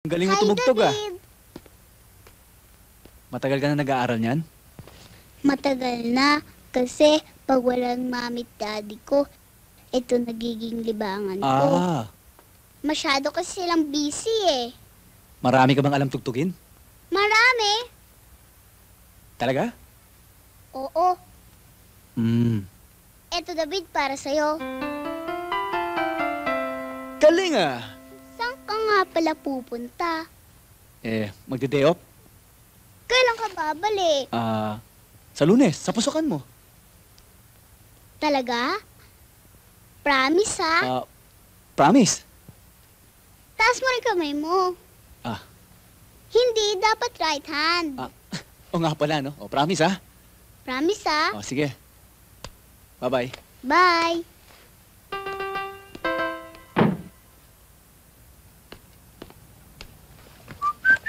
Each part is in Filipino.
Ang galing mo Hi, tumugtog ah. David. Matagal ka na nag-aaral niyan? Matagal na. Kasi pag walang mami at daddy ko, ito nagiging libangan ko. Ah, Masyado kasi silang busy eh. marami ka bang alam tugtugin? Marami. Talaga? Oo. Ito David para sa'yo. Galing ah. Saan ka nga pala pupunta? Magde-day off? Kailan ka babalik? Sa Lunes, sa pusukan mo. Talaga? Promise ha? Promise? Taas mo rin kamay mo. Ah. Hindi, dapat right hand. O nga pala, no? O, promise ah. Promise ha? O, sige. Bye-bye. Bye.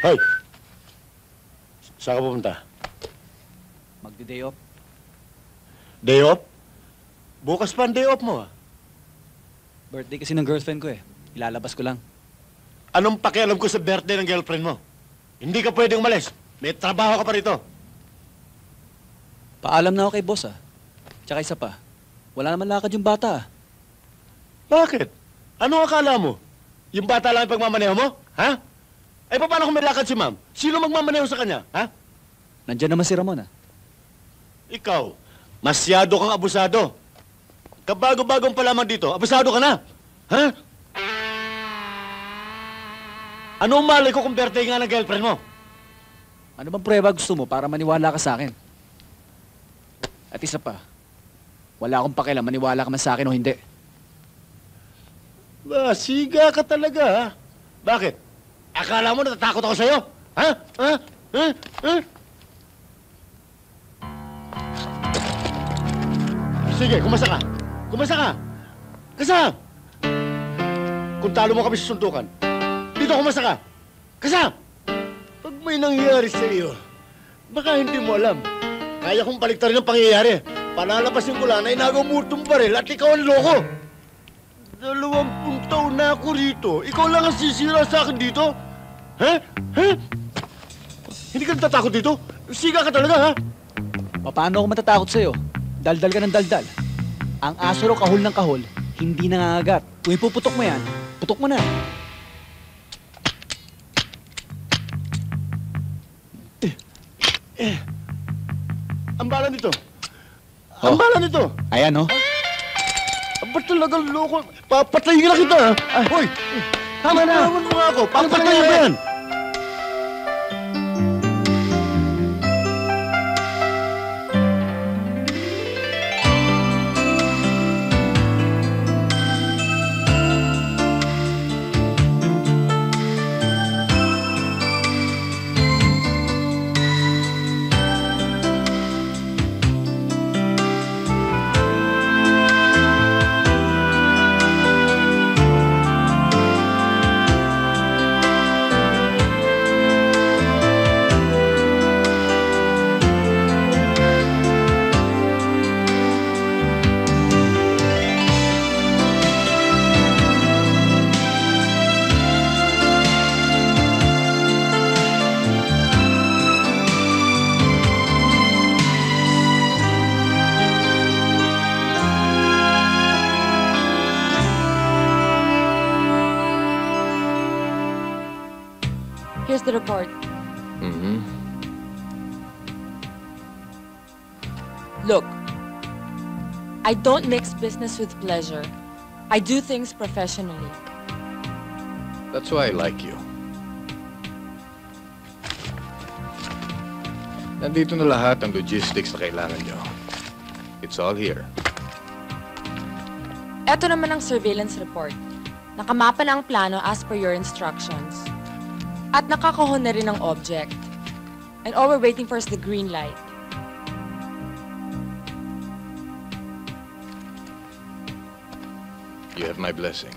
Hoy! Saan ka pupunta? Magde-day off. Day off? Bukas pa ang day off mo, ah. Birthday kasi ng girlfriend ko eh. Ilalabas ko lang. Anong pakialam ko sa birthday ng girlfriend mo? Hindi ka pwedeng umalis. May trabaho ka pa rito. Paalam na ako kay boss ah. Tsaka isa pa, wala naman lakad yung bata ah. Bakit? Ano akala mo? Yung bata lang ang pagmamaneho mo? Ha? Ay, paano kung may lakad si ma'am? Sino magmamaneho sa kanya, ha? Nandiyan naman si Ramon ah. Ikaw, masyado kang abusado. Kabago-bagong pa lamang dito, abusado ka na. Ha? Ano ang malay ko kung birthday nga ng girlfriend mo? Ano bang prueba gusto mo para maniwala ka sa akin? At isa pa, wala akong pakialam maniwala ka man sa akin o hindi. Ba, siga ka talaga, ha? Bakit? Akala mo natatakot ako sa'yo? Ha? Ha? Ha? Ha? Sige, kumasa ka. Kumasa ka. Kasa! Kung talo mo kami sa suntukan, dito kumasa ka. Kasa! Pag may nangyayari sa iyo, baka hindi mo alam. Kaya kong baliktarin ang pangyayari. Palalabasin ko lang na inagaw mo itong baril at ikaw ang loko. 20 taon na ako rito. Ikaw lang ang sisira sa akin dito? Ha? Ha? Hindi ka natatakot dito? Siga ka talaga, ha? Paano ako matatakot sa'yo? Daldal ka ng daldal. Ang aso raw kahol ng kahol, hindi nangangagat. Kung ipuputok mo yan, putok mo na. Ang bala nito. Ang bala nito. Ayan oh. Ba't talagang loko? Papatayin na kita, ha? Hoy! Tama na! Tama mo nga ako. Papatayin mo yan! Here's the report. Look, I don't mix business with pleasure. I do things professionally. That's why I like you. Nandito na lahat ang logistics na kailangan nyo. It's all here. Ito naman ang surveillance report. Nakamapa na ang plano as per your instructions. At nakakahon na rin ang object. And all we're waiting for is the green light. You have my blessing.